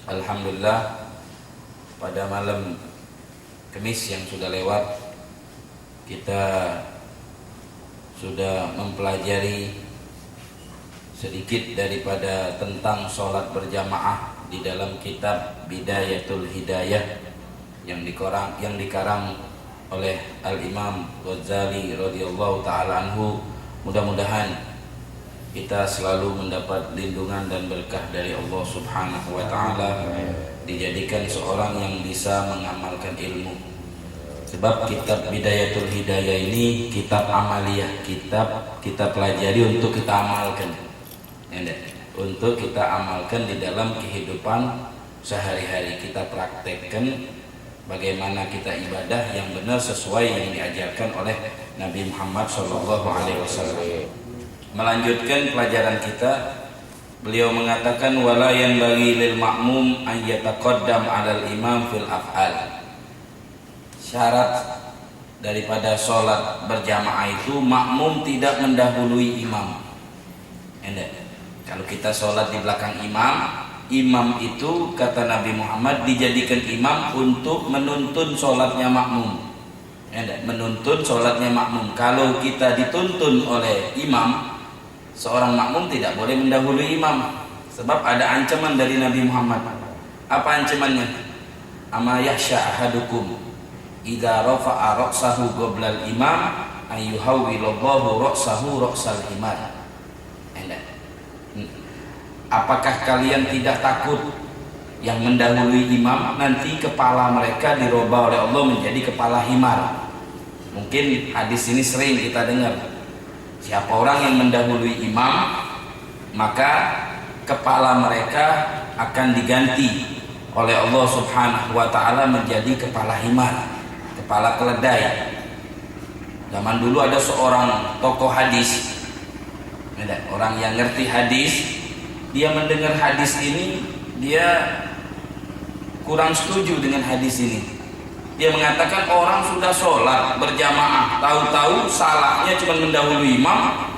Alhamdulillah, pada malam Kamis yang sudah lewat kita sudah mempelajari sedikit daripada tentang sholat berjamaah di dalam kitab Bidayatul Hidayah yang dikarang oleh Al-Imam Ghazali radhiyallahu ta'ala anhu. Mudah-mudahan kita selalu mendapat lindungan dan berkah dari Allah Subhanahu wa ta'ala, dijadikan seorang yang bisa mengamalkan ilmu. Sebab kitab Bidayatul Hidayah ini kitab amaliyah, kitab kita pelajari untuk kita amalkan. Untuk kita amalkan di dalam kehidupan sehari-hari, kita praktekkan bagaimana kita ibadah yang benar sesuai yang diajarkan oleh Nabi Muhammad SAW. Melanjutkan pelajaran kita, beliau mengatakan wala yanbaghi lil ma'mum an yataqaddam 'alal imam fil af'al. Syarat daripada sholat berjamaah itu makmum tidak mendahului imam. Kalau kita sholat di belakang imam, imam itu kata Nabi Muhammad dijadikan imam untuk menuntun sholatnya makmum. Menuntun sholatnya makmum. Kalau kita dituntun oleh imam, seorang makmum tidak boleh mendahului imam. Sebab ada ancaman dari Nabi Muhammad. Apa ancamannya? Ama yahsha ahadukum idza rafa'a ra'sahu qabla al-imam ayyuhawwilallahu ra'sahu ra'sal himar. Apakah kalian tidak takut yang mendahului imam nanti kepala mereka dirubah oleh Allah menjadi kepala himar? Mungkin hadis ini sering kita dengar. Siapa orang yang mendahului imam, maka kepala mereka akan diganti oleh Allah Subhanahu wa ta'ala menjadi kepala himar, kepala keledai. Zaman dulu ada seorang tokoh hadis, orang yang ngerti hadis. Dia mendengar hadis ini, dia kurang setuju dengan hadis ini. Dia mengatakan orang sudah sholat berjamaah, tahu-tahu salahnya cuma mendahului imam,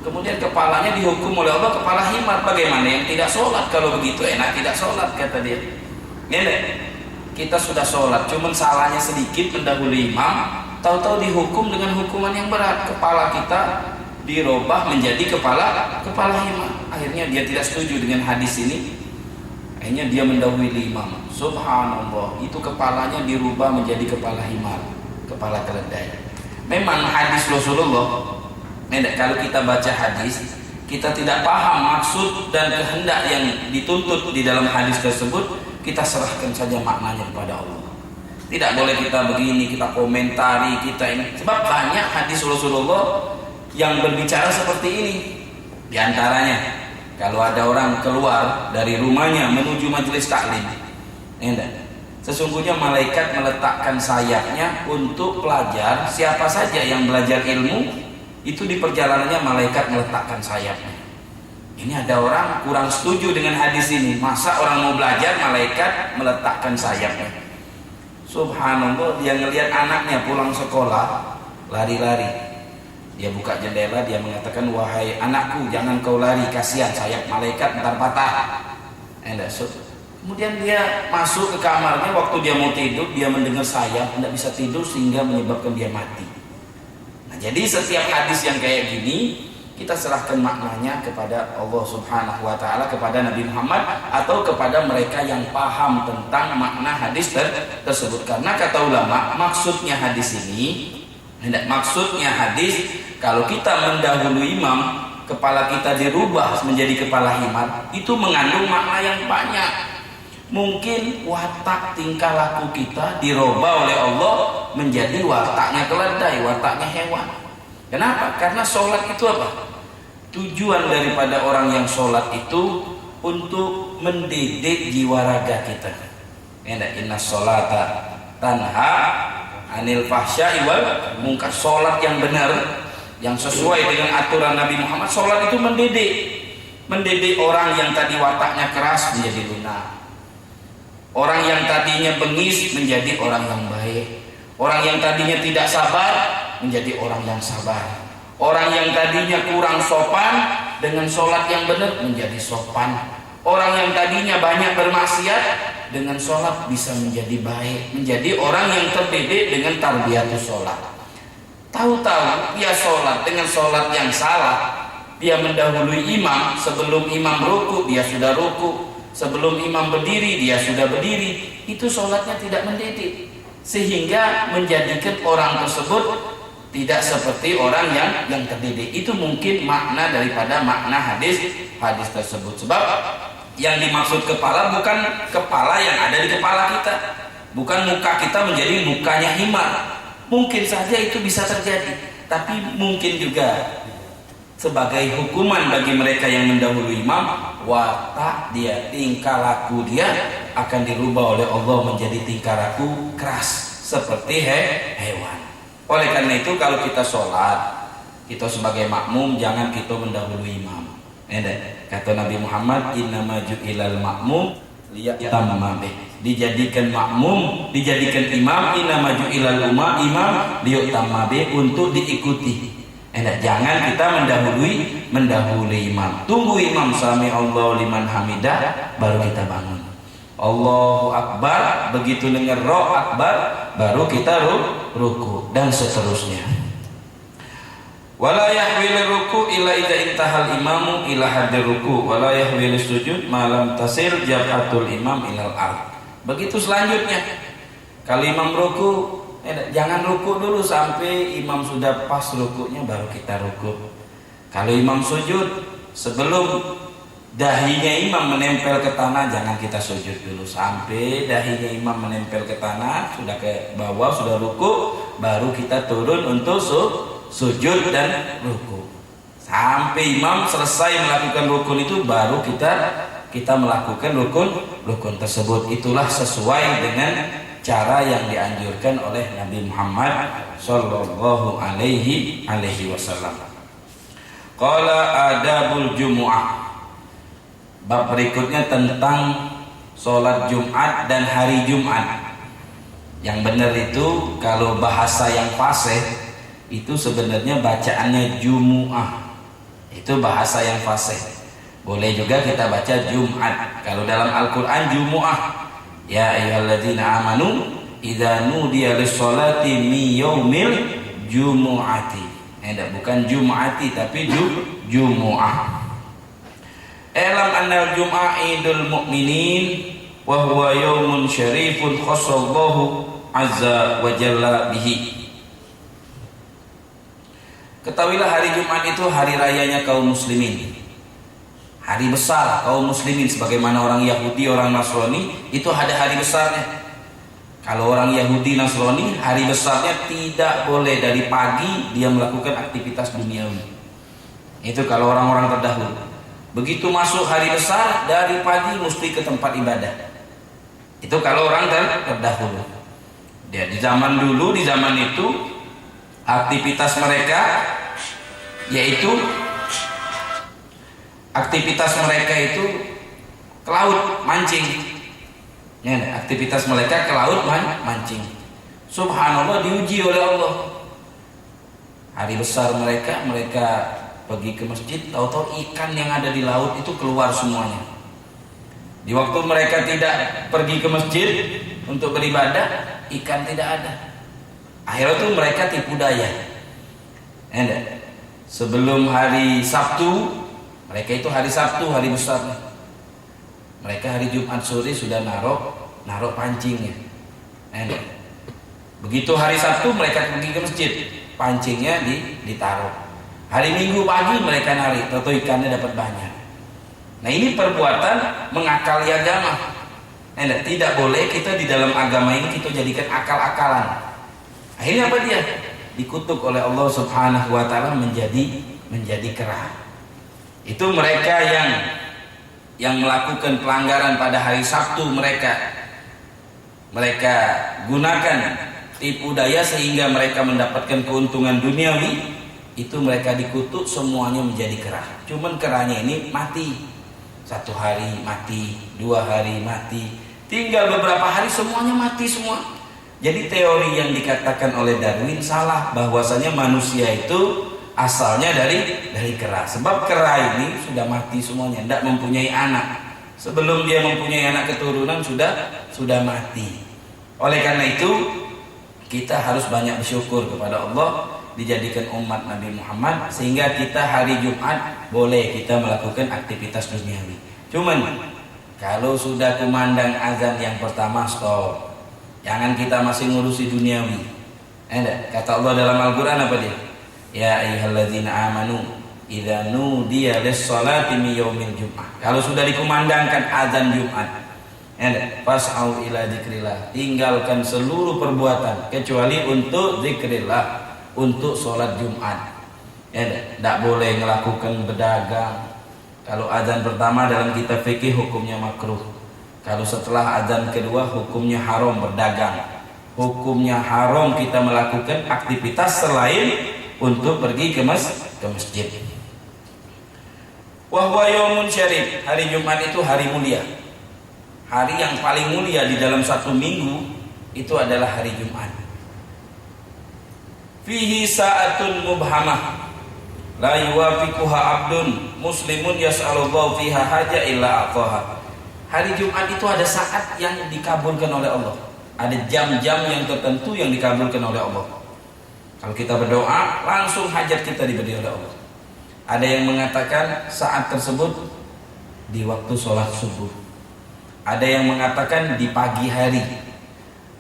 kemudian kepalanya dihukum oleh Allah kepala himar. Bagaimana yang tidak sholat kalau begitu? Enak tidak sholat, kata dia. Kita sudah sholat, cuma salahnya sedikit mendahului imam, tahu-tahu dihukum dengan hukuman yang berat. Kepala kita dirubah menjadi kepala himar. Akhirnya dia tidak setuju dengan hadis ini. Akhirnya dia mendahului imam. Subhanallah, itu kepalanya dirubah menjadi kepala himar, kepala keledai. Memang hadis Rasulullah, kalau kita baca hadis, kita tidak paham maksud dan kehendak yang dituntut di dalam hadis tersebut, kita serahkan saja maknanya kepada Allah. Tidak boleh kita begini, kita komentari, kita ini. Sebab banyak hadis Rasulullah yang berbicara seperti ini. Di antaranya, kalau ada orang keluar dari rumahnya menuju majelis taklim, sesungguhnya malaikat meletakkan sayapnya untuk pelajar. Siapa saja yang belajar ilmu, itu di perjalanannya malaikat meletakkan sayapnya. Ini ada orang kurang setuju dengan hadis ini. Masa orang mau belajar, malaikat meletakkan sayapnya? Subhanallah, dia ngelihat anaknya pulang sekolah lari-lari. Dia buka jendela, dia mengatakan, wahai anakku, jangan kau lari, kasihan sayap malaikat ntar patah. Kemudian dia masuk ke kamarnya. Waktu dia mau tidur, dia mendengar sayap, tidak bisa tidur sehingga menyebabkan dia mati. Nah, jadi setiap hadis yang kayak gini, kita serahkan maknanya kepada Allah Subhanahu wa ta'ala, kepada Nabi Muhammad, atau kepada mereka yang paham tentang makna hadis tersebut. Karena kata ulama, maksudnya hadis ini, maksudnya hadis, kalau kita mendahului imam, kepala kita dirubah menjadi kepala himar, itu mengandung makna yang banyak. Mungkin watak tingkah laku kita dirubah oleh Allah menjadi wataknya keledai, wataknya hewan. Kenapa? Karena sholat itu apa? Tujuan daripada orang yang sholat itu untuk mendidik jiwa raga kita. Inna sholata tanha anil fahsya'i wal munkar. Sholat yang benar, yang sesuai dengan aturan Nabi Muhammad, sholat itu mendidik orang yang tadi wataknya keras menjadi lunak, orang yang tadinya bengis menjadi orang yang baik, orang yang tadinya tidak sabar menjadi orang yang sabar, orang yang tadinya kurang sopan dengan sholat yang benar menjadi sopan, Orang yang tadinya banyak bermaksiat dengan sholat bisa menjadi baik, menjadi orang yang terdidik dengan tarbiyatus sholat. Tahu-tahu dia sholat dengan sholat yang salah, dia mendahului imam, sebelum imam ruku dia sudah ruku, sebelum imam berdiri dia sudah berdiri. Itu sholatnya tidak mendidik, sehingga menjadikan orang tersebut tidak seperti orang yang terdidik. Itu mungkin makna daripada makna hadis tersebut. Sebab yang dimaksud kepala bukan kepala yang ada di kepala kita, bukan muka kita menjadi mukanya himar. Mungkin saja itu bisa terjadi, tapi mungkin juga sebagai hukuman bagi mereka yang mendahului imam, watak dia, tingkah laku dia akan dirubah oleh Allah menjadi tingkah laku keras seperti hewan. Oleh karena itu kalau kita sholat, kita sebagai makmum jangan kita mendahului imam. Kata Nabi Muhammad, innama ju'ilal makmum liya'tamma bih. Dijadikan makmum, dijadikan imam, innama ju'ilal imam liya'tamma bih, untuk diikuti. Jangan kita mendahului imam. Tunggu imam sami Allahu liman hamidah, baru kita bangun. Allahu Akbar, begitu dengar roh akbar baru kita ruku, dan seterusnya. Wala yahwil ruku illa idza intahal imamu ila hadir ruku, wala yahwil sujud malam tasir jabhatul imam ilal ard. Begitu selanjutnya. Kalau imam ruku, jangan ruku dulu sampai imam sudah pas rukunya baru kita ruku. Kalau imam sujud, sebelum dahinya imam menempel ke tanah jangan kita sujud dulu, sampai dahinya imam menempel ke tanah, sudah ke bawah, sudah ruku, baru kita turun untuk sujud dan ruku. Sampai imam selesai melakukan rukun itu baru kita melakukan rukun tersebut. Itulah sesuai dengan cara yang dianjurkan oleh Nabi Muhammad sallallahu alaihi wasallam. Qala adabul jumu'ah. Bab berikutnya tentang sholat Jumat dan hari Jumat. Yang benar itu kalau bahasa yang fasih itu sebenarnya bacaannya Jumu'ah. Itu bahasa yang fasih. Boleh juga kita baca Jumat. Kalau dalam Al-Qur'an Jumu'ah. Ya ayyuhalladzina amanu idza nudiya lis-sholati mi yaumil jumu'ati. Bukan Jum'ati tapi Jumu'ah. Elam annal Jum'ah idul mu'minin wa huwa yaumun syarifun khassallahu azza wa jalla bihi. Ketahuilah hari Jumat itu hari rayanya kaum muslimin, hari besar kaum muslimin. Sebagaimana orang Yahudi, orang Nasrani itu ada hari besarnya. Kalau orang Yahudi Nasrani, hari besarnya tidak boleh dari pagi dia melakukan aktivitas duniawi. Itu kalau orang-orang terdahulu. Begitu masuk hari besar, dari pagi mesti ke tempat ibadah. Itu kalau orang terdahulu. Dia di zaman dulu, di zaman itu aktivitas mereka yaitu ke laut mancing. Aktivitas mereka ke laut mancing. Subhanallah, diuji oleh Allah. Hari besar mereka pergi ke masjid, tahu-tahu ikan yang ada di laut itu keluar semuanya. Di waktu mereka tidak pergi ke masjid untuk beribadah, ikan tidak ada. Akhirnya itu mereka tipu daya. Sebelum hari Sabtu, mereka itu hari Sabtu hari besar. Mereka hari Jumat sore sudah naruh pancingnya. Begitu hari Sabtu mereka pergi ke masjid, pancingnya ditaruh. Hari Minggu pagi mereka narik, atau ikannya dapat banyak. Nah, ini perbuatan mengakali agama. Tidak boleh kita di dalam agama ini kita jadikan akal-akalan. Akhirnya apa dia? Dikutuk oleh Allah Subhanahu wa taala menjadi kera. Itu mereka yang melakukan pelanggaran pada hari Sabtu, mereka gunakan tipu daya sehingga mereka mendapatkan keuntungan duniawi. Itu mereka dikutuk, semuanya menjadi kera. Cuman keranya ini mati. 1 hari mati, 2 hari mati, tinggal beberapa hari semuanya mati semua. Jadi teori yang dikatakan oleh Darwin salah, bahwasanya manusia itu asalnya dari kera. Sebab kera ini sudah mati semuanya, tidak mempunyai anak. sebelum dia mempunyai anak keturunan sudah mati. Oleh karena itu kita harus banyak bersyukur kepada Allah dijadikan umat Nabi Muhammad, sehingga kita hari Jumat boleh kita melakukan aktivitas duniawi. Cuman kalau sudah kumandang azan yang pertama, stop. Jangan kita masih ngurusi duniawi. Kata Allah dalam Al-Quran apa dia? Ya ayyuhalladzina amanu idza nudiya lis-sholati min yaumil jum'ah. Kalau sudah dikumandangkan azan Jumat, fas'au ila dzikrillah, tinggalkan seluruh perbuatan kecuali untuk zikrillah, untuk sholat Jumat. Tidak boleh melakukan berdagang. Kalau azan pertama dalam kitab fikih hukumnya makruh. Kalau setelah azan kedua hukumnya haram berdagang. Hukumnya haram kita melakukan aktivitas selain untuk pergi ke masjid. Wa huwa yaumun syarif. Hari Jumat itu hari mulia. Hari yang paling mulia di dalam satu minggu itu adalah hari Jumat. Fihi sa'atun mubhamah la yuwafiquha abdun muslimun yas'alullahu fiha haja illa ataha. Hari Jumat itu ada saat yang dikabulkan oleh Allah. Ada jam-jam yang tertentu yang dikabulkan oleh Allah. Kalau kita berdoa, langsung hajat kita diberi oleh Allah. Ada yang mengatakan saat tersebut di waktu sholat subuh. Ada yang mengatakan di pagi hari.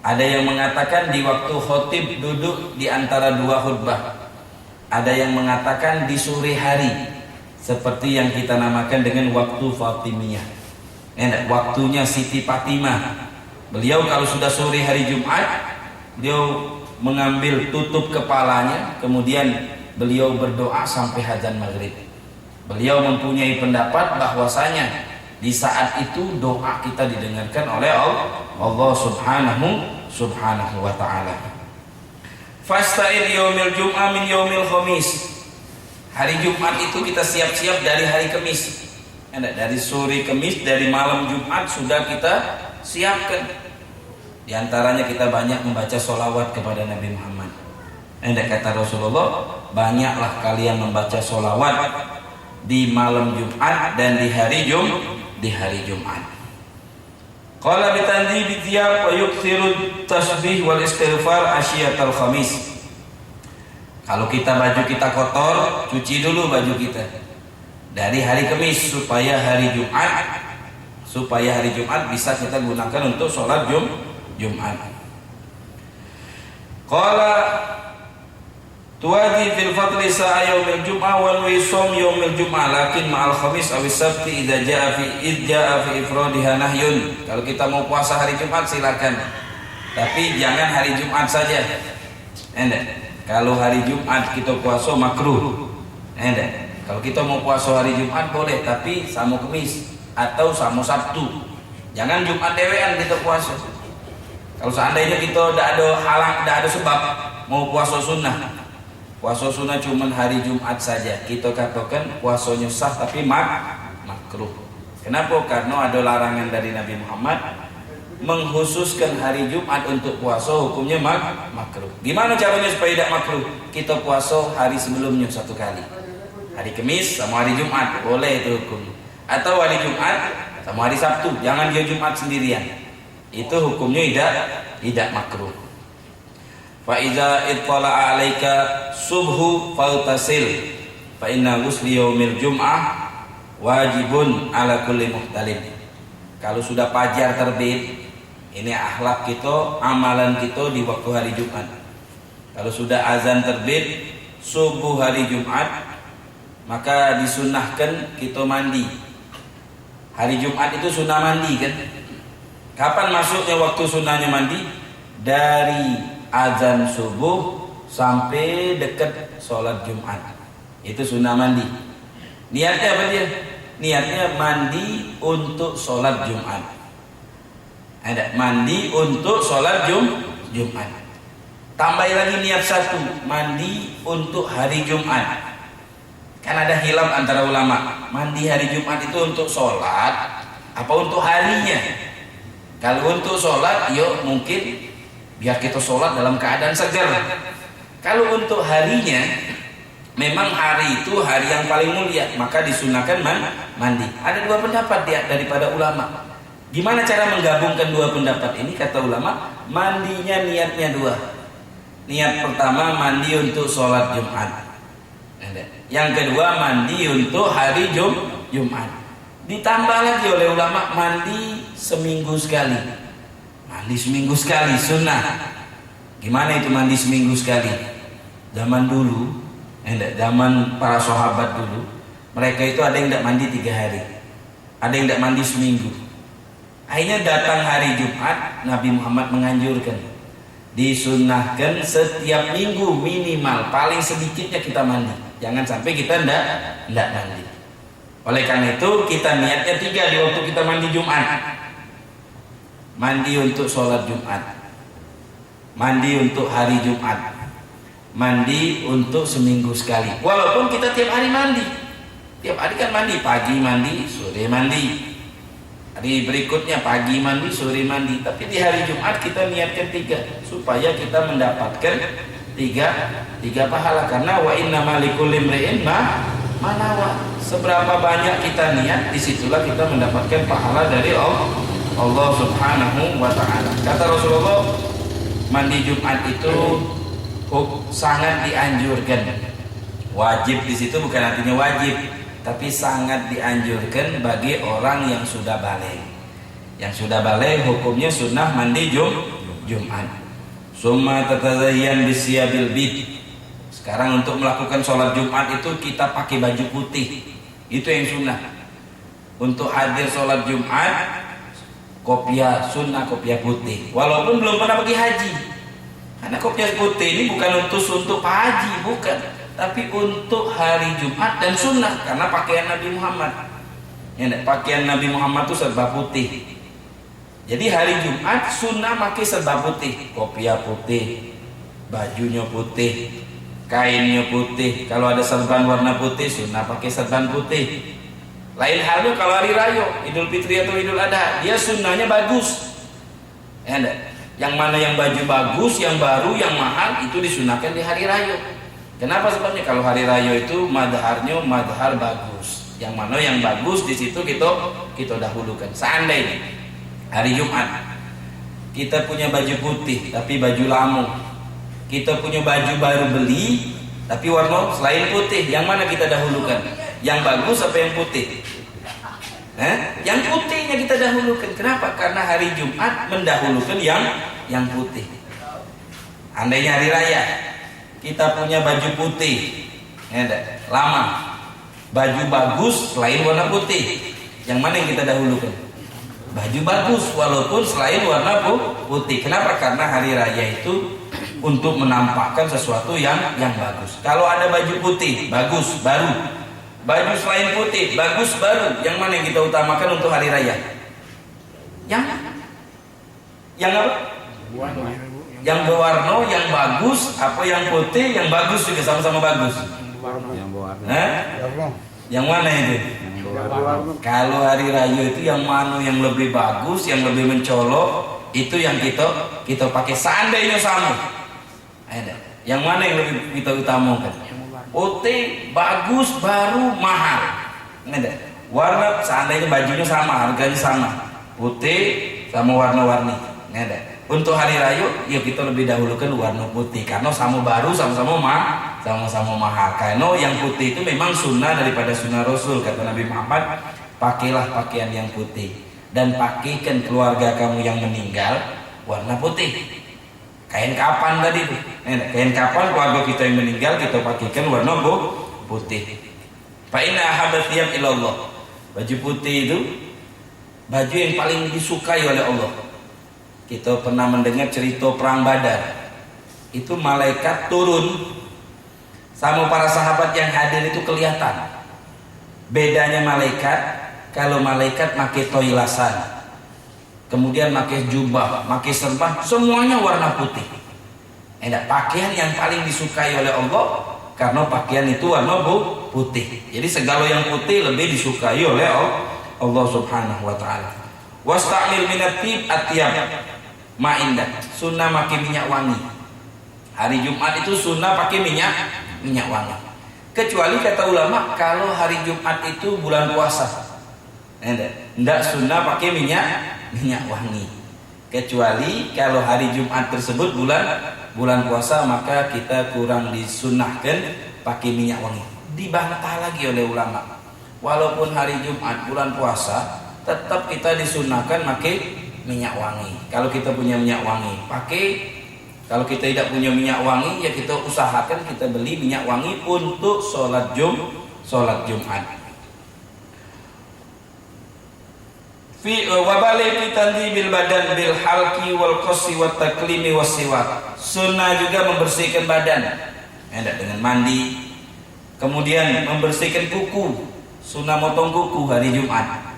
Ada yang mengatakan di waktu khotib duduk di antara dua khutbah. Ada yang mengatakan di sore hari, seperti yang kita namakan dengan waktu Fatimiyah. Waktunya Siti Fatimah. Beliau kalau sudah sore hari Jumat, beliau mengambil tutup kepalanya, kemudian beliau berdoa sampai azan maghrib. Beliau mempunyai pendapat bahwasanya di saat itu doa kita didengarkan oleh Allah subhanahu wa ta'ala. Fasta'id yaumil jum'ah min yaumil khamis. Hari Jumat itu kita siap-siap dari hari Kamis. Dari sore Kamis, dari malam Jumat sudah kita siapkan. Di antaranya kita banyak membaca sholawat kepada Nabi Muhammad. Kata Rasulullah, banyaklah kalian membaca sholawat di malam Jumat dan di hari Jumat. Qala bitandhi bithiyab wa yukthiru tasbih wal istighfar asyiyatal khamis. Kalau baju kita kotor, cuci dulu baju kita dari hari Kamis supaya hari Jumat bisa kita gunakan untuk sholat Jumat. Qala tuwadi fil fadli sa'a yaumil jum'ah wal wisam yaumil jum'ah lakin ma'al khamis aw sabti idza ja'a fi ifradiha nahyun. Kalau kita mau puasa hari Jumat silakan, tapi jangan hari Jumat saja. Kalau hari Jumat kita puasa makruh. Kalau kita mau puasa hari Jumat boleh, tapi sama Kamis atau sama Sabtu. Jangan Jumat dewean kita puasa. Kalau seandainya kita tidak ada sebab mau puasa sunnah. Puasa sunnah cuma hari Jumat saja, kita katakan puasanya sah tapi makruh. Kenapa? Karena ada larangan dari Nabi Muhammad mengkhususkan hari Jumat untuk puasa, hukumnya makruh. Gimana caranya supaya tidak makruh? Kita puasa hari sebelumnya satu kali. Hari Kamis sama hari Jumat boleh itu hukum. Atau hari Jumat sama hari Sabtu, jangan dia Jumat sendirian. Itu hukumnya tidak makruh. Fa iza ittala'a 'alaika subhu faltasil fa inna ghusli yaumil jum'ah wajibun 'ala kulli muhtalim. Kalau sudah fajar terbit, ini akhlak kita, amalan kita di waktu hari Jumat. Kalau sudah azan terbit subuh hari Jumat, maka disunnahkan kita mandi. Hari Jumat itu sunnah mandi kan? Kapan masuknya waktu sunnahnya mandi? Dari azan subuh sampai dekat sholat Jumat. Itu sunnah mandi. Niatnya apa dia? Niatnya mandi untuk sholat Jumat. Ada mandi untuk sholat Jumat. Tambah lagi niat satu, mandi untuk hari Jumat. Kan ada khilaf antara ulama, mandi hari Jumat itu untuk sholat apa untuk harinya? Kalau untuk sholat, yuk mungkin biar kita sholat dalam keadaan segar. Kalau untuk harinya, memang hari itu hari yang paling mulia, maka disunahkan mandi. Ada dua pendapat daripada ulama. Gimana cara menggabungkan dua pendapat ini? Kata ulama, mandinya niatnya dua. Niat pertama mandi untuk sholat Jumat. Yang kedua mandi untuk hari Jumat. Ditambah lagi oleh ulama mandi seminggu sekali. Mandi seminggu sekali sunnah. Gimana itu mandi seminggu sekali? Zaman dulu, zaman para sahabat dulu, mereka itu ada yang tidak mandi 3 hari, ada yang tidak mandi seminggu. Akhirnya datang hari Jumat, Nabi Muhammad menganjurkan, disunnahkan setiap minggu minimal, paling sedikitnya kita mandi. Jangan sampai kita tidak mandi. Oleh karena itu kita niatnya 3 di waktu kita mandi Jumat. Mandi untuk sholat Jumat, mandi untuk hari Jumat, mandi untuk seminggu sekali. Walaupun kita tiap hari mandi, tiap hari kan mandi, pagi mandi, sore mandi, hari berikutnya pagi mandi, sore mandi. Tapi di hari Jumat kita niatkan 3 supaya kita mendapatkan tiga pahala. Karena wa innamal likulli imri'in ma nawa. Seberapa banyak kita niat, disitulah kita mendapatkan pahala dari Allah Subhanahu wa ta'ala. Kata Rasulullah, mandi Jumat itu sangat dianjurkan. Wajib di situ bukan artinya wajib, tapi sangat dianjurkan bagi orang yang sudah balik. Yang sudah balik hukumnya sunnah mandi Jumat. Summa tatazayyan bisyabil bid. Sekarang untuk melakukan sholat Jumat itu kita pakai baju putih. Itu yang sunnah. Untuk hadir sholat Jumat, kopiah sunnah, kopiah putih. Walaupun belum pernah pergi haji. Karena kopiah putih ini bukan untuk Pak Haji, bukan, tapi untuk hari Jumat dan sunnah. Karena pakaian Nabi Muhammad, pakaian Nabi Muhammad itu serba putih. Jadi hari Jumat sunnah pakai serba putih, kopiah putih, bajunya putih, kainnya putih. Kalau ada serban warna putih, sunnah pakai serban putih. Lain halnya kalau hari raya, Idul Fitri atau Idul Adha, dia sunnahnya bagus. Yang mana yang baju bagus, yang baru, yang mahal, itu disunahkan di hari raya. Kenapa sebabnya? Kalau hari raya itu madharnya madhar bagus. Yang mana yang bagus di situ kita dahulukan. Seandainya hari Jumat kita punya baju putih tapi baju lama, kita punya baju baru beli tapi warna selain putih, yang mana kita dahulukan? Yang bagus apa yang putih? Yang putihnya kita dahulukan. Kenapa? Karena hari Jumat mendahulukan yang putih. Andainya hari raya kita punya baju putih lama, baju bagus selain warna putih, yang mana yang kita dahulukan? Baju bagus walaupun selain warna putih. Kenapa? Karena hari raya itu untuk menampakkan sesuatu yang bagus. Kalau ada baju putih bagus baru, baju selain putih bagus baru, yang mana yang kita utamakan untuk hari raya? Yang apa? Yang berwarna, yang bagus, apa yang putih, yang bagus juga sama-sama bagus. Yang berwarna. Yang mana itu? Kalau hari raya itu yang mana yang lebih bagus, yang lebih mencolok, itu yang kita pakai. Seandainya sama, yang mana yang lebih kita utamakan? Putih, bagus, baru, mahal. Warna seandainya bajunya sama, harganya sama, putih sama warna-warni. Untuk hari raya, ya kita lebih dahulukan warna putih karena sama baru, sama-sama mahal. Karena yang putih itu memang sunnah daripada sunnah Rasul. Kata Nabi Muhammad, pakailah pakaian yang putih dan pakaikan keluarga kamu yang meninggal warna putih. Kain kapan tadi tuh? Kain kapan keluarga kita yang meninggal kita pakaikan warna putih. Fa inna ahabba thiyab ilallah. Baju putih itu baju yang paling disukai oleh Allah. Kita pernah mendengar cerita perang Badar. Itu malaikat turun sama para sahabat yang hadir itu kelihatan. Bedanya malaikat, kalau malaikat pakai toilasan, kemudian pakai jubah, pakai serban, semuanya warna putih. Pakaian yang paling disukai oleh Allah karena pakaian itu warna putih. Jadi segala yang putih lebih disukai oleh Allah Subhanahu wa taala. Wasta'mil minat tib atyab ma'indah. Sunnah pakai minyak wangi. Hari Jumat itu sunnah pakai minyak wangi. Kecuali kata ulama kalau hari Jumat itu bulan puasa, tidak sunnah pakai minyak wangi. Kecuali kalau hari Jumat tersebut bulan puasa, maka kita kurang disunnahkan pakai minyak wangi. Dibantah lagi oleh ulama. Walaupun hari Jumat bulan puasa, tetap kita disunnahkan pakai minyak wangi. Kalau kita punya minyak wangi, pakai. Kalau kita tidak punya minyak wangi, ya kita usahakan kita beli minyak wangi untuk sholat Jumat. Wabalik fitanti bil badan bil halki wal qasi wat taklimi was siwak. Sunnah juga membersihkan badan, dengan mandi. Kemudian membersihkan kuku. Sunnah motong kuku hari Jumat.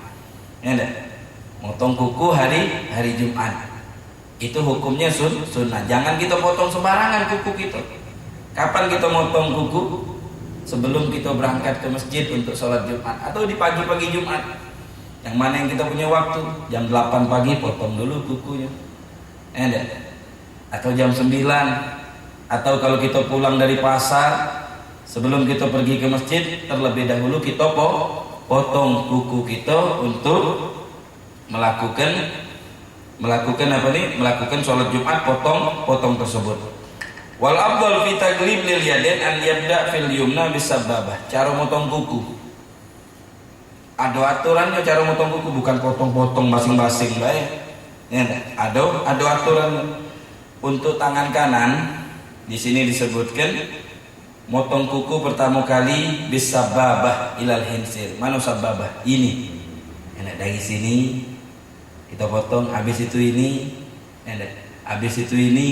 Motong kuku hari Jumat. Itu hukumnya sunnah. Jangan kita potong sembarangan kuku kita. Kapan kita motong kuku? Sebelum kita berangkat ke masjid untuk sholat Jumat, atau di pagi-pagi Jumat. Yang mana yang kita punya waktu, jam 8 pagi potong dulu kukunya. Atau jam 9. Atau kalau kita pulang dari pasar, sebelum kita pergi ke masjid, terlebih dahulu kita potong kuku kita untuk melakukan sholat Jumat, potong tersebut. Wal afdal fi taglib lil yadain an yabda fil yumna bisababah. Cara motong kuku, ada aturannya. Cara motong kuku bukan potong-potong masing-masing baik. Ada aturan. Untuk tangan kanan di sini disebutkan motong kuku pertama kali bisababah ilal hinsir. Mana sababah? Ini. Dari sini kita potong, habis itu ini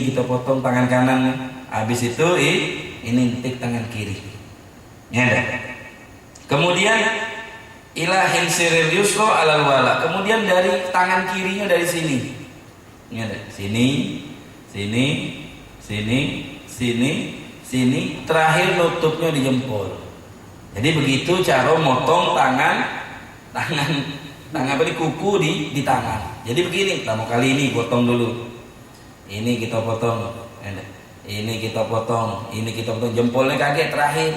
kita potong tangan kanan, habis itu ini nitik tangan kiri. Kemudian ila hinsiril yusra alal wala. Kemudian dari tangan kirinya dari sini. Sini, terakhir nutupnya di jempol. Jadi begitu cara motong kuku di tangan. Jadi begini, pertama kali ini potong dulu. Ini kita potong. Ini kita potong jempolnya kaget terakhir.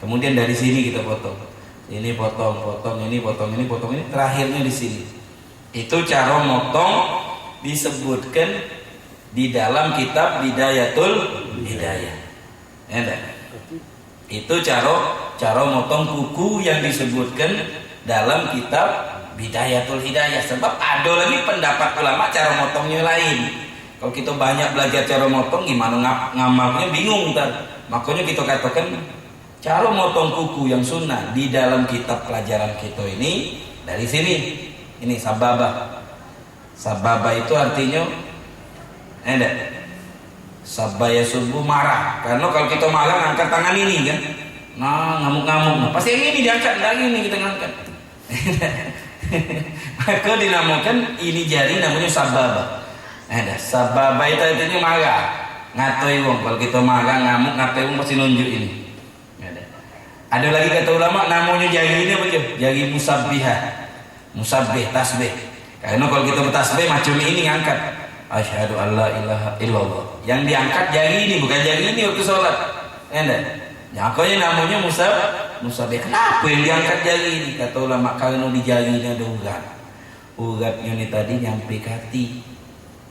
Kemudian dari sini kita potong. Ini potong, ini terakhirnya di sini. Itu cara motong disebutkan di dalam kitab Bidayatul Hidayah. Itu cara motong kuku yang disebutkan dalam kitab Bidayatul Hidayah. Sebab ada lagi pendapat ulama cara motongnya lain. Kalau kita banyak belajar cara motong, gimana ngamalnya bingung ntar. Makanya kita katakan cara motong kuku yang sunnah di dalam kitab pelajaran kita ini dari sini. Ini sababah. Sababah itu artinya sabaya subuh marah. Karena kalau kita marah ngangkat tangan ini kan, ngamuk-ngamuk. Pasti yang ini diangkat, lagi ini kita ngangkat. Maka dinamakan ini jari namanya sababah. Sababah itu artinya marah, ngatoi wong. Kalau kita marah ngamuk ngatoi wong pasti nunjuk ini. Ada lagi kata ulama namanya jari ini apa? Jari musabbih, tasbih. Karena kalau kita bertasbih macam ini ngangkat. Asyhadu alla ilaha illallah. Yang diangkat jari ini, bukan jari ini waktu sholat. Makanya namanya musabbih. Kenapa yang diangkat jari ini? Kata ulama karena di jari ini ada urat. Uratnya ini tadi nyampe ke hati.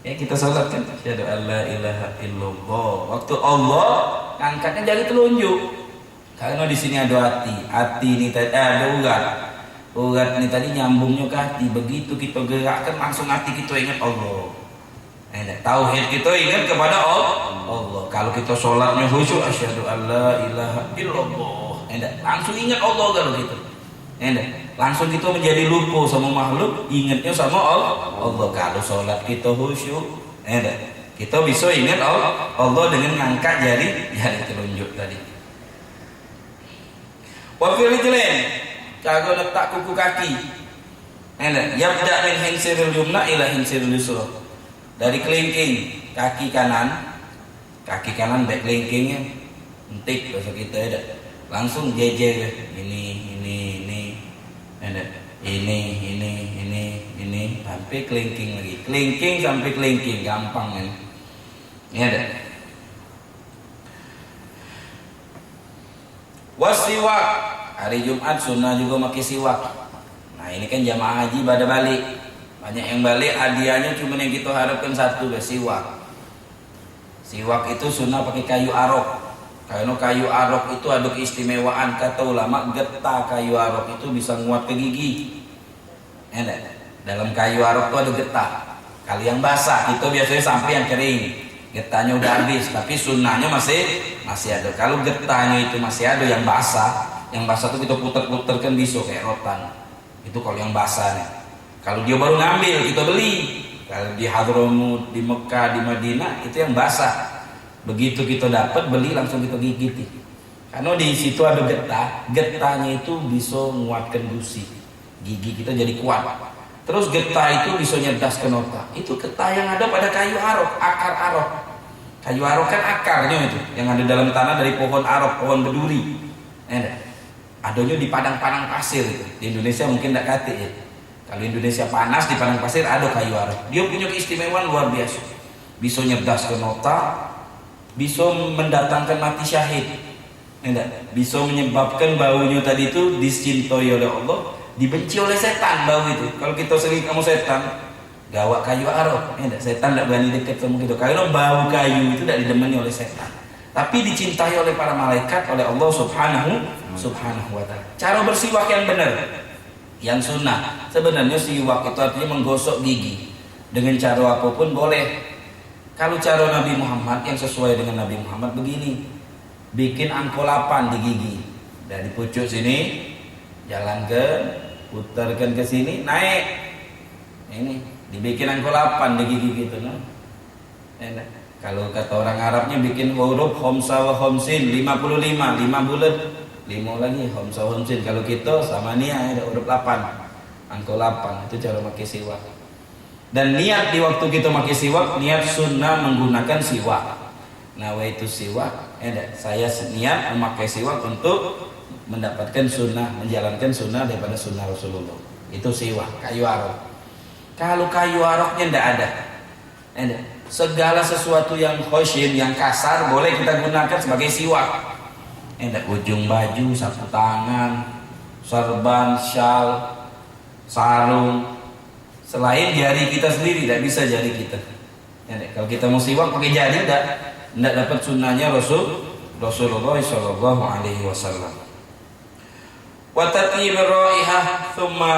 Kita sholat kan asyhadu alla ilaha illallah. Waktu Allah angkatnya jari telunjuk. Karena di sini ada hati. Hati ini tadi ada urat. Urat ini tadi nyambungnya ke hati. Begitu kita gerakkan langsung hati kita ingat Allah. Tauhid kita ingat kepada Allah. Kalau kita sholatnya khusyuk asyhadu alla ilaha illallah. Langsung ingat Allah kalau gitu. Langsung kita menjadi lupa sama makhluk, ingatnya sama Allah. Kalau sholat kita khusyuk, kita bisa ingat Allah dengan ngangkat jari telunjuk tadi. Wafil rijlain, kalau letak kuku kaki. Yabda min hinsiril yumna ila hinsiril yusra. Dari kelingking kaki kanan baik kelingkingnya entik bahasa kita ada. Langsung jejer ini sampai kelingking lagi. Kelingking sampai kelingking gampang kan. Ini ada. Wasiwak, hari Jumat sunnah juga pakai siwak. Nah ini kan jamaah haji pada balik, banyak yang balik, hadiahnya cuma yang kita harapkan satu, siwak. Siwak itu sunnah pakai kayu arok. Karena kayu arok itu ada keistimewaan, kata ulama, getah kayu arok itu bisa nguat ke gigi. Dalam kayu arok itu ada getah. Kalau yang basah itu biasanya sampai yang kering, getahnya udah habis, tapi sunnahnya masih ada. Kalau getahnya itu masih ada yang basah itu kita putar-putarkan bisa kayak rotan. Itu kalau yang basah nih. Kalau dia baru ngambil kita beli. Kalau di Hadramut, di Mekah, di Madinah itu yang basah. Begitu kita dapat beli langsung kita gigit. Karena di situ ada getah, getahnya itu bisa menguatkan gusi, gigi kita jadi kuat. Terus getah itu bisa nyedas ke nota. Itu getah yang ada pada kayu arok, akar arok. Kayu arok kan akarnya itu, yang ada dalam tanah dari pohon arok, pohon berduri. Adanya di padang-padang pasir itu. Di Indonesia mungkin tidak kate ya. Kalau Indonesia panas di padang pasir ada kayu arok. Dia punya keistimewaan luar biasa. Bisa nyedas ke nota. Bisa mendatangkan mati syahid, bisa menyebabkan baunya tadi itu dicintai oleh Allah, dibenci oleh setan bau itu. Kalau kita sering kamu setan, gawak kayu arok, setan tidak berani dekat sama kita. Kalau bau kayu itu tidak didemani oleh setan, tapi dicintai oleh para malaikat, oleh Allah subhanahu wa ta'ala. Cara bersiwak yang benar, yang sunnah, sebenarnya siwak itu artinya menggosok gigi dengan cara apapun boleh. Kalau cara Nabi Muhammad yang sesuai dengan Nabi Muhammad begini, bikin angkolapan di gigi, dari pucuk sini jalankan, putarkan ke sini, naik, ini dibikin angkolapan di gigi gitu, no? Kalau kata orang Arabnya bikin huruf homsa wa homsin 55, 5 bulat, 5 lagi homsa wa homsin. Kalau kita sama nia ada huruf 8, angkolapan, itu cara pakai siwak. Dan niat di waktu kita pakai siwak, niat sunnah menggunakan siwak. Nawaitu siwak, saya niat memakai siwak untuk mendapatkan sunnah, menjalankan sunnah daripada sunnah Rasulullah. Itu siwak, kayu arok. Kalau kayu aroknya tidak ada, segala sesuatu yang khosyim, yang kasar boleh kita gunakan sebagai siwak. Ujung baju, sapu tangan, sorban, syal, sarung. Selain jari kita sendiri, tidak bisa jari kita. Kalau kita mau siwak pakai jari, tidak dapat sunnahnya Rasulullah Shallallahu Alaihi Wasallam. Wa tatib raihah thumma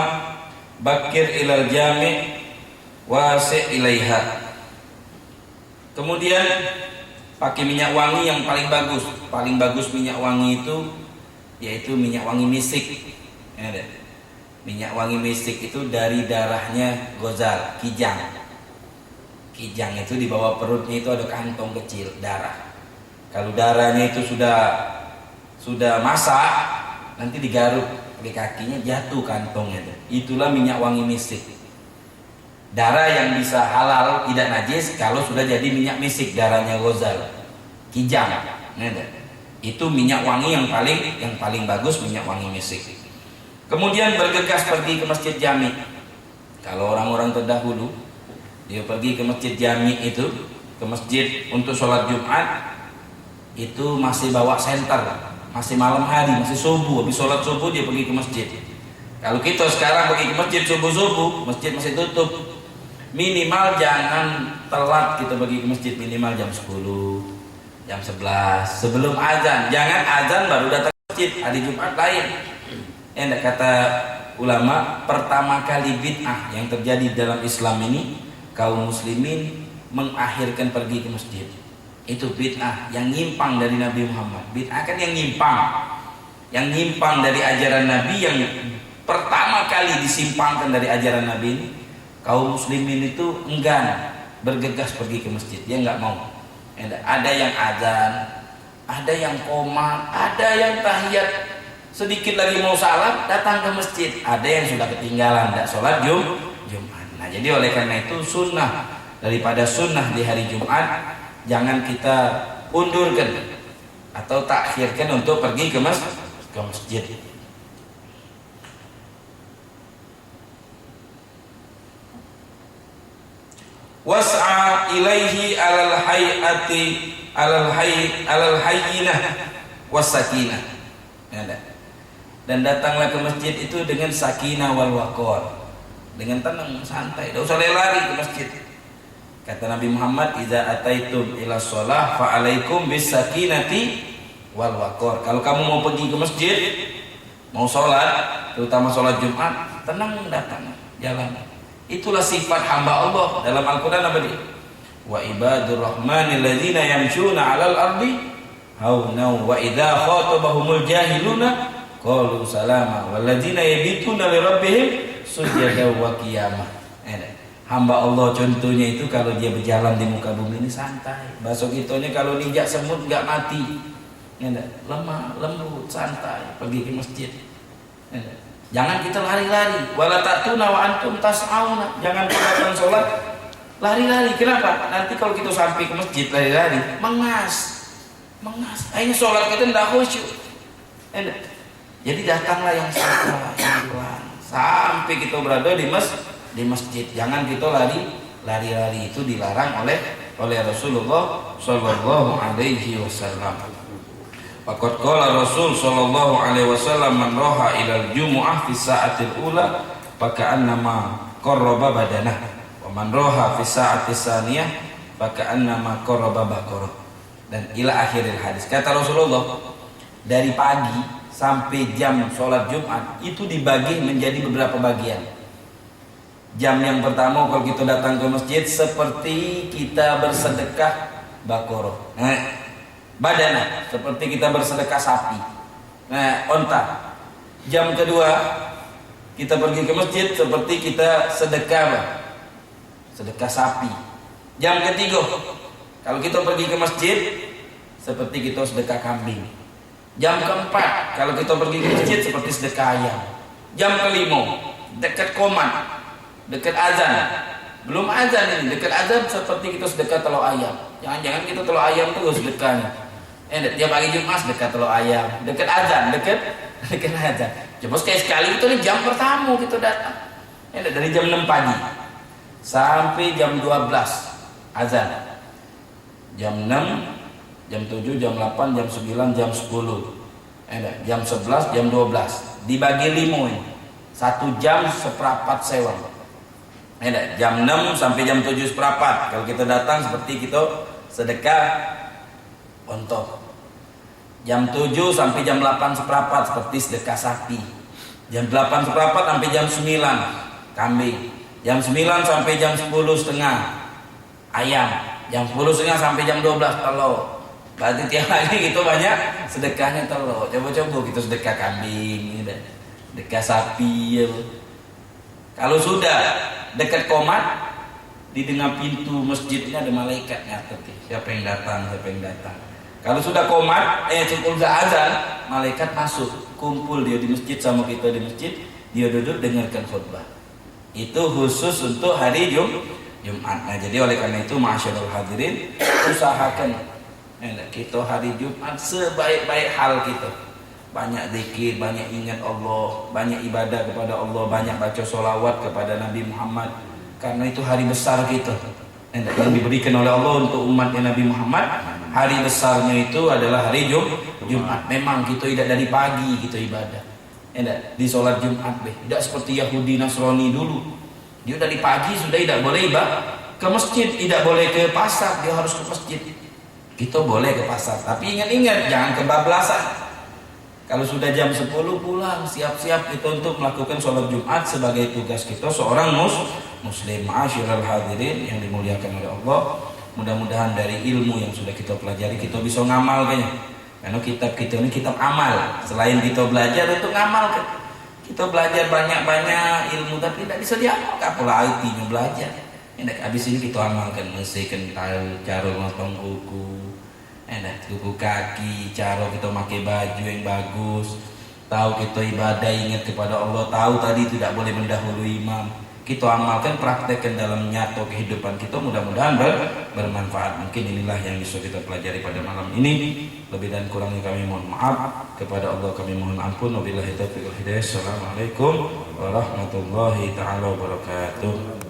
bakir ilal jami' wasi' ilaiha. Kemudian pakai minyak wangi yang paling bagus. Paling bagus minyak wangi itu yaitu minyak wangi misik. Minyak wangi misik itu dari darahnya gozal, kijang. Kijang itu di bawah perutnya itu ada kantong kecil darah. Kalau darahnya itu sudah masak, nanti digaruk pakai kakinya jatuh kantongnya. Itulah minyak wangi misik. Darah yang bisa halal tidak najis kalau sudah jadi minyak misik, darahnya gozal, kijang. Itu minyak wangi yang paling bagus, minyak wangi misik. Kemudian bergegas pergi ke masjid jami. Kalau orang-orang terdahulu dia pergi ke masjid jami itu, ke masjid untuk sholat Jumat, itu masih bawa senter, masih malam hari, masih subuh, habis sholat subuh dia pergi ke masjid. Kalau kita sekarang pergi ke masjid subuh-subuh, masjid masih tutup. Minimal jangan telat kita pergi ke masjid, minimal jam 10, jam 11 sebelum azan. Jangan azan baru datang ke masjid. Hari Jumat lain. Kata ulama, pertama kali bid'ah yang terjadi dalam Islam ini, kaum muslimin mengakhirkan pergi ke masjid. Itu bid'ah yang nyimpang dari Nabi Muhammad. Bid'ah kan yang nyimpang dari ajaran Nabi, yang pertama kali disimpangkan dari ajaran Nabi ini. Kaum muslimin itu enggan bergegas pergi ke masjid, dia nggak mau. Ada yang azan, ada yang qomat, ada yang tahiyat. Sedikit lagi mau salam, datang ke masjid. Ada yang sudah ketinggalan, tidak sholat Jumat. Nah, jadi oleh karena itu sunnah, daripada sunnah di hari Jumat, jangan kita undurkan atau takhirkan untuk pergi ke masjid. Was'a ilaihi alal hayyinah was sakinah. Ada. Dan datanglah ke masjid itu dengan sakinah wal waqar, dengan tenang santai, tidak usah lari ke masjid. Kata Nabi Muhammad, "Idza ataitum ila shalah fa alaikum bis sakinati wal waqar." Kalau kamu mau pergi ke masjid, mau sholat, terutama sholat Jumat, tenang datang, jalan. Itulah sifat hamba Allah dalam Al-Quran apa dia? Wa ibadur rahmanil ladzina yamshuna 'alal ardi hauna wa idza khatabahumul jahiluna qalu salama wal ladzina yabituna li rabbihim sujada wa qiyamah. Hamba Allah contohnya itu kalau dia berjalan di muka bumi ini santai. Bahasa kitanya kalau ninjak semut enggak mati. Lemah, lembut, santai pergi ke masjid. Jangan kita lari-lari. Wala tatuna wa antum tas'auna. Jangan kita datang sholat lari-lari. Kenapa? Nanti kalau kita sampai ke masjid lari-lari, mengas. Akhirnya sholat kita tidak khusyuk. Jadi datanglah yang santai, yang pelan, sampai kita berada di masjid. Jangan kita lari-lari, itu dilarang oleh Rasulullah sallallahu alaihi wasallam. Faqad qala Rasul sallallahu alaihi wasallam, man raha ilal jumu'ah fi sa'atil ula faka'annama qarraba badanah wa man raha fi sa'atis saniyah faka'annama qarraba baqarah. Dan ila akhiril hadis. Kata Rasulullah, dari pagi sampai jam sholat Jumat itu dibagi menjadi beberapa bagian. Jam yang pertama kalau kita datang ke masjid seperti kita bersedekah Baqarah. Badana seperti kita bersedekah sapi. Onta. Jam kedua kita pergi ke masjid seperti kita sedekah sapi. Jam ketiga kalau kita pergi ke masjid seperti kita sedekah kambing. Jam keempat kalau kita pergi ke masjid seperti sedekah ayam. Jam kelima dekat komat, dekat azan. Belum azan ini, dekat azan seperti kita sedekah telur ayam. Jangan-jangan kita telur ayam terus sedekahnya. Tiap hari Jumat sedekah telur ayam, dekat azan, dekat azan. Coba sekali itu nih jam pertama kita datang. Dari jam 6 pagi sampai jam 12 azan. Jam 6, jam 7, jam 8, jam 9, jam 10, jam 11, jam 12 dibagi 5 ini. 1 jam seperempat sewa. Jam 6 sampai jam 7 seperempat kalau kita datang seperti kita sedekah ontok. Jam 7 sampai jam 8 seperempat seperti sedekah sapi. Jam 8 seperempat sampai jam 9 kambing. Jam 9 sampai jam 10 setengah ayam. Jam 10 setengah sampai jam 12 telur. Berarti tiap hari kita banyak sedekahnya telur. Coba-coba kita sedekah kambing, sedekah sapi. Kalau sudah dekat komat, di tengah pintu masjidnya ada malaikat nyatet siapa yang datang. Kalau sudah komat, sudah azan, malaikat masuk, kumpul dia di masjid sama kita di masjid, dia duduk dengarkan khutbah. Itu khusus untuk hari Jumat. Nah, jadi oleh karena itu masyaallah hadirin, usahakan kita hari Jumat sebaik-baik hal kita. Banyak zikir, banyak ingat Allah, banyak ibadah kepada Allah, banyak baca sholawat kepada Nabi Muhammad. Karena itu hari besar kita yang diberikan oleh Allah untuk umatnya Nabi Muhammad. Hari besarnya itu adalah hari Jumat. Memang kita tidak dari pagi kita ibadah. Di sholat Jumat tidak seperti Yahudi Nasrani dulu. Dia dari pagi sudah tidak boleh ke masjid, tidak boleh ke pasar, dia harus ke masjid. Kita boleh ke pasar, tapi ingat-ingat jangan kebablasan. Kalau sudah jam 10 pulang, siap-siap kita untuk melakukan sholat Jumat sebagai tugas kita seorang muslim. Ma'asyiral hadirin yang dimuliakan oleh Allah. Mudah-mudahan dari ilmu yang sudah kita pelajari kita bisa ngamalkannya. Karena kitab kita ini kitab amal. Selain kita belajar untuk ngamalkan. Kita belajar banyak-banyak ilmu tapi tidak bisa diamalkan. Pola IT-nya belajar. Habis ini kita amalkan mesin cara motong kuku. Kuku kaki, cara kita pakai baju yang bagus. Tahu kita ibadah ingat kepada Allah, tahu tadi tidak boleh mendahului imam. Kita amalkan, praktekkan dalam nyata kehidupan kita, mudah-mudahan bermanfaat. Mungkin inilah yang bisa kita pelajari pada malam ini. Lebih dan kurangnya kami mohon maaf. Kepada Allah kami mohon ampun. Wabillahi taufiq wal hidayah. Assalamualaikum warahmatullahi taala wabarakatuh.